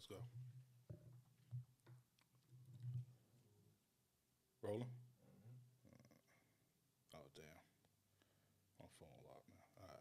go. Rolling? Oh, damn. My phone locked now. All right.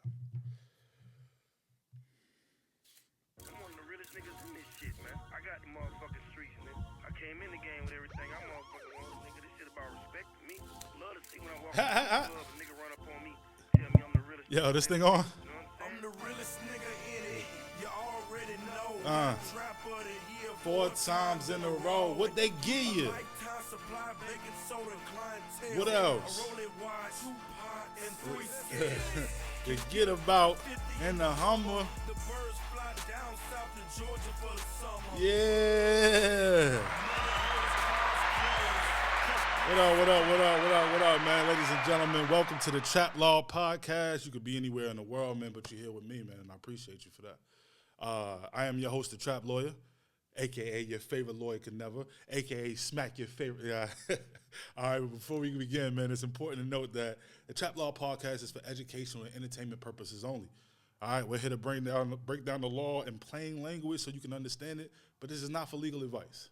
I'm one of the realest niggas in this shit, man. I got the motherfucking streets, nigga. I came in the game with everything. I motherfucking want, nigga. This shit about respect to me. Love to see when I walk into the club, a nigga run up on me, tell me I'm the realest. Yo, this thing on? You know what I'm I'm the realest nigga in it. You already know. Trap of the year 4 times in a row. What they give you? Lifetime supply, baking soda, clientele. What else? I roll it wide, 2 pot and 3 scales. To get about in the Hummer. The birds fly down south to Georgia for the summer. Yeah. What up, man? Ladies and gentlemen, welcome to the Trap Law Podcast. You could be anywhere in the world, man, but you're here with me, man, and I appreciate you for that. I am your host, the Trap Lawyer, a.k.a. your favorite lawyer could never, a.k.a. smack your favorite. Yeah. All right, before we begin, man, it's important to note that the Trap Law Podcast is for educational and entertainment purposes only. All right, we're here to break down the law in plain language so you can understand it, but this is not for legal advice.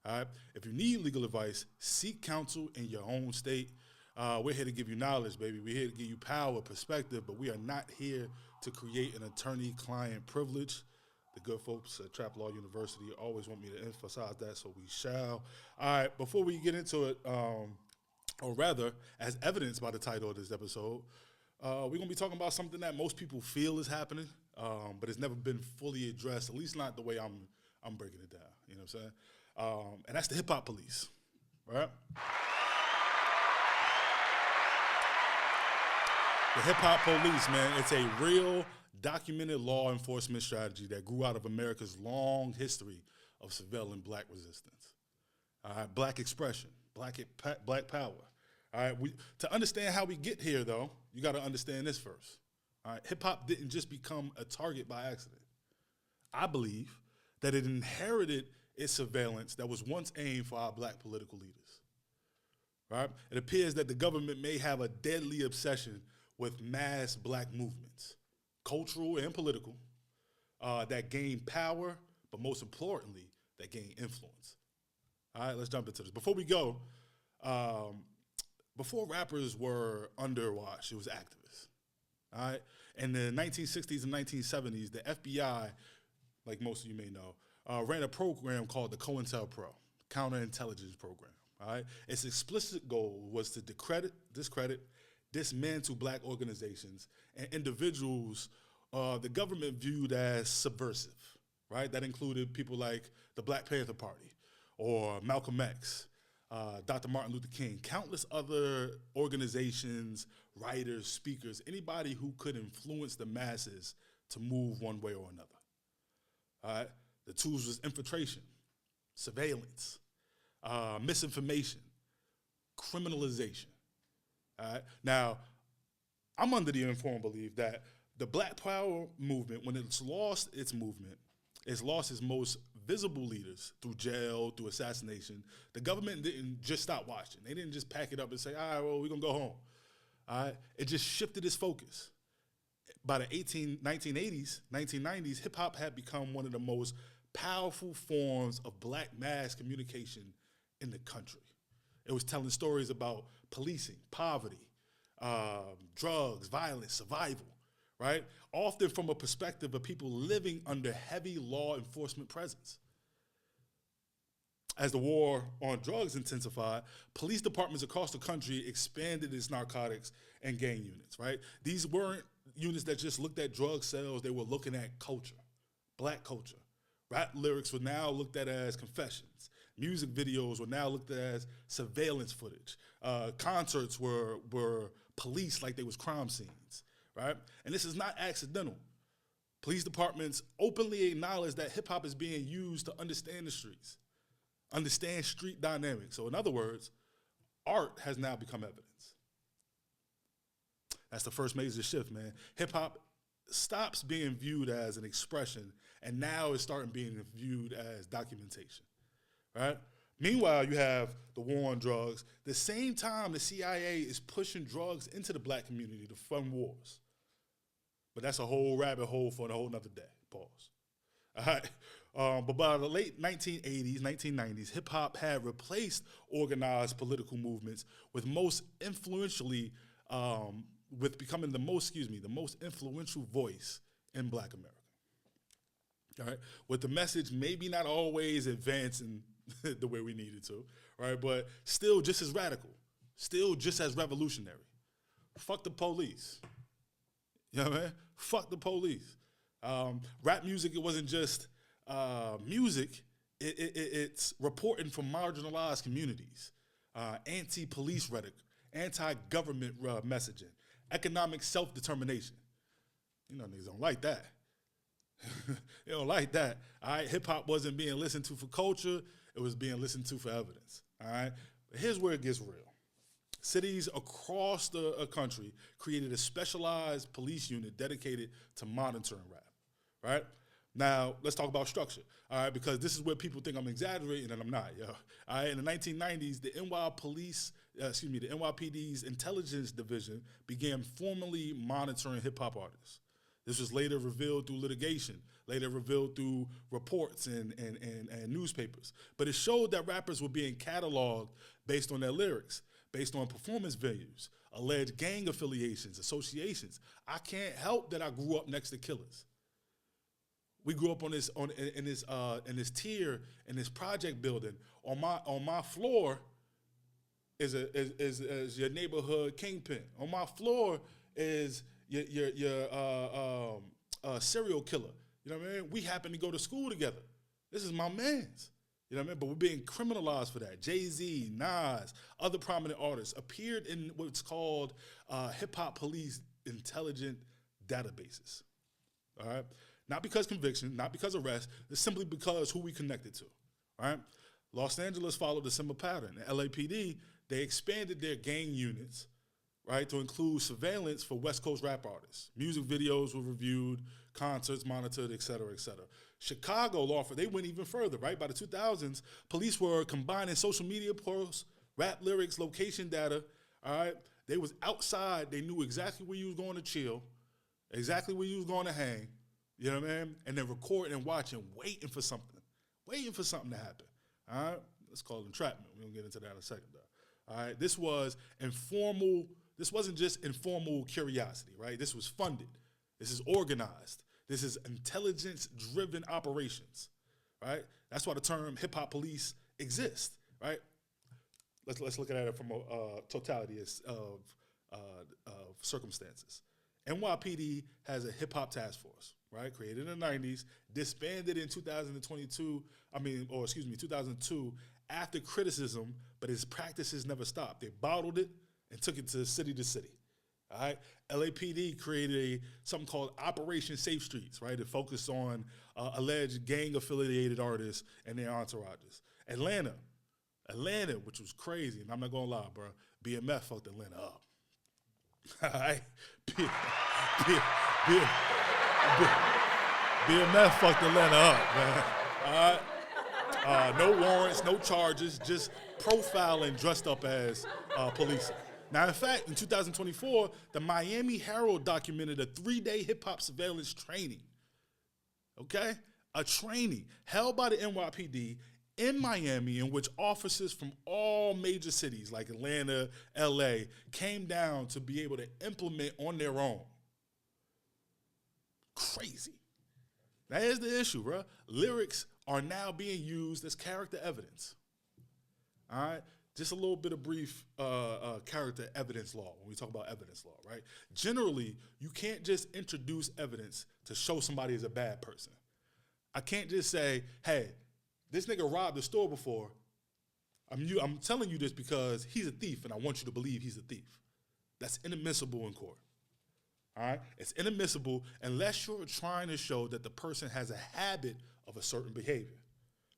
All right, if you need legal advice, seek counsel in your own state. We're here to give you knowledge, baby. We're here to give you power, perspective, but we are not here to create an attorney-client privilege. The good folks at Trap Law University always want me to emphasize that, so we shall. All right, before we get into it, or rather, as evidenced by the title of this episode, we're going to be talking about something that most people feel is happening, but it's never been fully addressed, at least not the way I'm breaking it down. You know what I'm saying? And that's the hip-hop police, right? The hip-hop police, man, it's a real documented law enforcement strategy that grew out of America's long history of surveilling black resistance. All right, black expression, black power. All right, to understand how we get here, though, you got to understand this first. All right, hip-hop didn't just become a target by accident. I believe that it inherited its surveillance that was once aimed for our black political leaders. Right? It appears that the government may have a deadly obsession with mass black movements, cultural and political, that gain power, but most importantly, that gain influence. All right, let's jump into this. Before we go, before rappers were underwatched, it was activists. All right? In the 1960s and 1970s, the FBI, like most of you may know, ran a program called the COINTELPRO, Counterintelligence Program. All right, its explicit goal was to discredit, dismantle black organizations and individuals the government viewed as subversive. Right, that included people like the Black Panther Party or Malcolm X, Dr. Martin Luther King, countless other organizations, writers, speakers, anybody who could influence the masses to move one way or another. All right. The tools was infiltration, surveillance, misinformation, criminalization. All right? Now, I'm under the informed belief that the Black Power movement, when it's lost its movement, it's lost its most visible leaders through jail, through assassination. The government didn't just stop watching. They didn't just pack it up and say, all right, well, we're going to go home. All right? It just shifted its focus. By the 1980s, 1990s, hip-hop had become one of the most powerful forms of black mass communication in the country. It was telling stories about policing, poverty, drugs, violence, survival, right? Often from a perspective of people living under heavy law enforcement presence. As the war on drugs intensified, police departments across the country expanded its narcotics and gang units, right? These weren't units that just looked at drug sales, they were looking at culture, black culture. Rap lyrics were now looked at as confessions. Music videos were now looked at as surveillance footage. Concerts were policed like they was crime scenes, right? And this is not accidental. Police departments openly acknowledge that hip hop is being used to understand the streets, understand street dynamics. So in other words, art has now become evidence. That's the first major shift, man. Hip hop stops being viewed as an expression and now is starting being viewed as documentation, right? Meanwhile, you have the war on drugs. The same time the CIA is pushing drugs into the black community to fund wars. But that's a whole rabbit hole for a whole nother day. Pause. All right. But by the late 1980s, 1990s, hip hop had replaced organized political movements with most influentially, with becoming the most influential voice in Black America. All right, with the message maybe not always advancing the way we needed to, right? But still just as radical, still just as revolutionary. Fuck the police. You know what I mean? Fuck the police. Rap music, it wasn't just music, it's reporting from marginalized communities, anti-police rhetoric, anti-government messaging, economic self-determination. You know, niggas don't like that. They don't like that. All right, hip-hop wasn't being listened to for culture, it was being listened to for evidence. All right, but here's where it gets real. Cities across the country created a specialized police unit dedicated to monitoring rap, right? Now, let's talk about structure, all right, because this is where people think I'm exaggerating, and I'm not, yo. All right, in the 1990s, the NYPD's intelligence division began formally monitoring hip-hop artists. This was later revealed through litigation, later revealed through reports and newspapers. But it showed that rappers were being cataloged based on their lyrics, based on performance venues, alleged gang affiliations, associations. I can't help that I grew up next to killers. We grew up in this tier in this project building. On my floor is your neighborhood kingpin. On my floor is your serial killer. You know what I mean? We happen to go to school together. This is my man's. You know what I mean? But we're being criminalized for that. Jay-Z, Nas, other prominent artists appeared in what's called hip-hop police intelligent databases. All right? Not because conviction, not because arrest, it's simply because who we connected to. All right? Los Angeles followed a similar pattern. The LAPD, they expanded their gang units, right, to include surveillance for West Coast rap artists. Music videos were reviewed, concerts monitored, et cetera, et cetera. Chicago law they went even further, right? By the 2000s, police were combining social media posts, rap lyrics, location data, all right? They was outside. They knew exactly where you was going to chill, exactly where you was going to hang, you know what I mean? And then recording and watching, waiting for something to happen, all right? Let's call it entrapment. We'll get into that in a second, though. All right, this was informal. This wasn't just informal curiosity, right? This was funded. This is organized. This is intelligence-driven operations, right? That's why the term hip-hop police exists, right? Let's look at it from a totality of circumstances. NYPD has a hip-hop task force, right? Created in the 90s, disbanded in 2002 after criticism, but its practices never stopped. They bottled it and took it to city. All right, LAPD created something called Operation Safe Streets, right? It focused on alleged gang-affiliated artists and their entourages. Atlanta, which was crazy, and I'm not gonna lie, bro. BMF fucked Atlanta up. All right, BMF fucked Atlanta up, man. All right, no warrants, no charges, just profiling dressed up as policing. Now, in fact, in 2024, the Miami Herald documented a 3-day hip-hop surveillance training, okay? A training held by the NYPD in Miami in which officers from all major cities like Atlanta, LA, came down to be able to implement on their own. Crazy. Now, here's the issue, bro. Lyrics are now being used as character evidence, all right? Just a little bit of brief character evidence law when we talk about evidence law, right? Generally, you can't just introduce evidence to show somebody is a bad person. I can't just say, hey, this nigga robbed the store before. I'm telling you this because he's a thief and I want you to believe he's a thief. That's inadmissible in court, all right? It's inadmissible unless you're trying to show that the person has a habit of a certain behavior,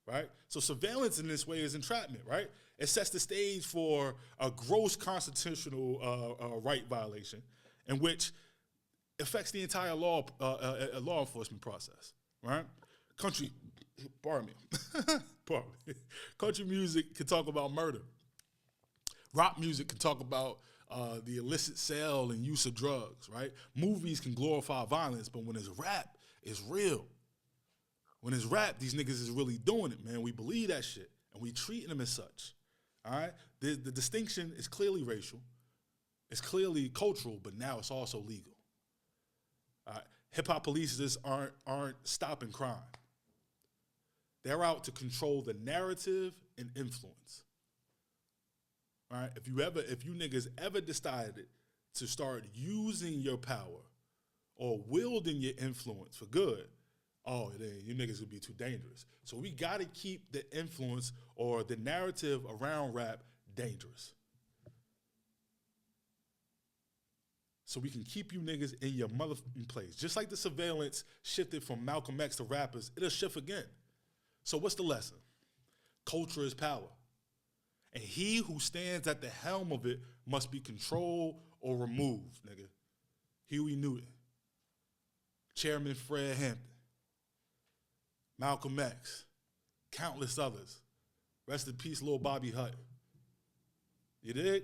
right? So surveillance in this way is entrapment, right? It sets the stage for a gross constitutional right violation in which affects the entire law enforcement process, right? Country music can talk about murder. Rock music can talk about the illicit sale and use of drugs, right? Movies can glorify violence, but when it's rap, it's real. When it's rap, these niggas is really doing it, man. We believe that shit, and we treating them as such. All right? The distinction is clearly racial. It's clearly cultural, but now it's also legal. All right? Hip-hop police just aren't stopping crime. They're out to control the narrative and influence. All right? If you niggas ever decided to start using your power or wielding your influence for good, oh, then you niggas would be too dangerous. So we got to keep the influence or the narrative around rap dangerous. So we can keep you niggas in your motherfucking place. Just like the surveillance shifted from Malcolm X to rappers, it'll shift again. So what's the lesson? Culture is power. And he who stands at the helm of it must be controlled or removed, nigga. Huey Newton, Chairman Fred Hampton, Malcolm X, countless others. Rest in peace, Lil Bobby Hutton. You dig?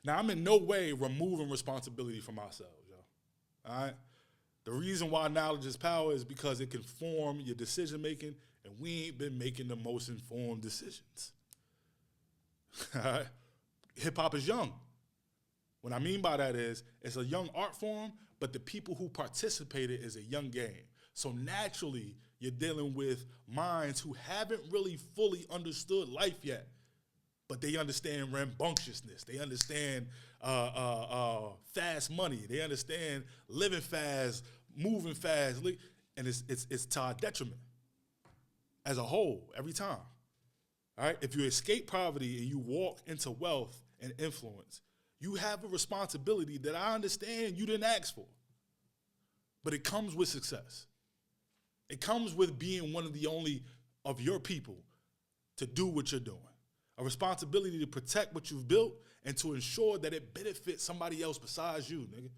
Now, I'm in no way removing responsibility from ourselves, yo. All right? The reason why knowledge is power is because it can form your decision-making, and we ain't been making the most informed decisions. All right? Hip-hop is young. What I mean by that is it's a young art form, but the people who participated is a young game. So naturally, you're dealing with minds who haven't really fully understood life yet, but they understand rambunctiousness. They understand fast money. They understand living fast, moving fast, and it's to our detriment as a whole every time. All right? If you escape poverty and you walk into wealth and influence, you have a responsibility that I understand you didn't ask for, but it comes with success. It comes with being one of the only of your people to do what you're doing. A responsibility to protect what you've built and to ensure that it benefits somebody else besides you, nigga.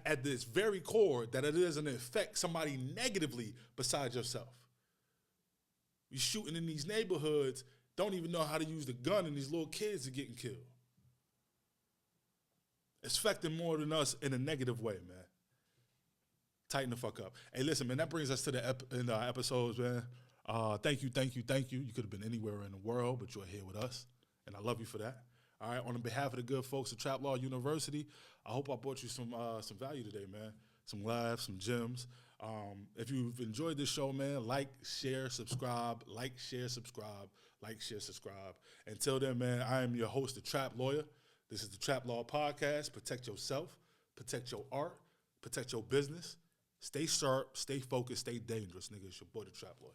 At this very core, that it doesn't affect somebody negatively besides yourself. You shooting in these neighborhoods, don't even know how to use the gun, and these little kids are getting killed. It's affecting more than us in a negative way, man. Tighten the fuck up. Hey, listen, man, that brings us to the episodes, man. Thank you. You could have been anywhere in the world, but you're here with us, and I love you for that. All right, on behalf of the good folks at Trap Law University, I hope I brought you some value today, man. Some laughs, some gems. If you've enjoyed this show, man, like, share, subscribe. Until then, man, I am your host, the Trap Lawyer. This is the Trap Law Podcast. Protect yourself, protect your art, protect your business. Stay sharp, stay focused, stay dangerous, nigga. It's your boy, the Trap Lawyer.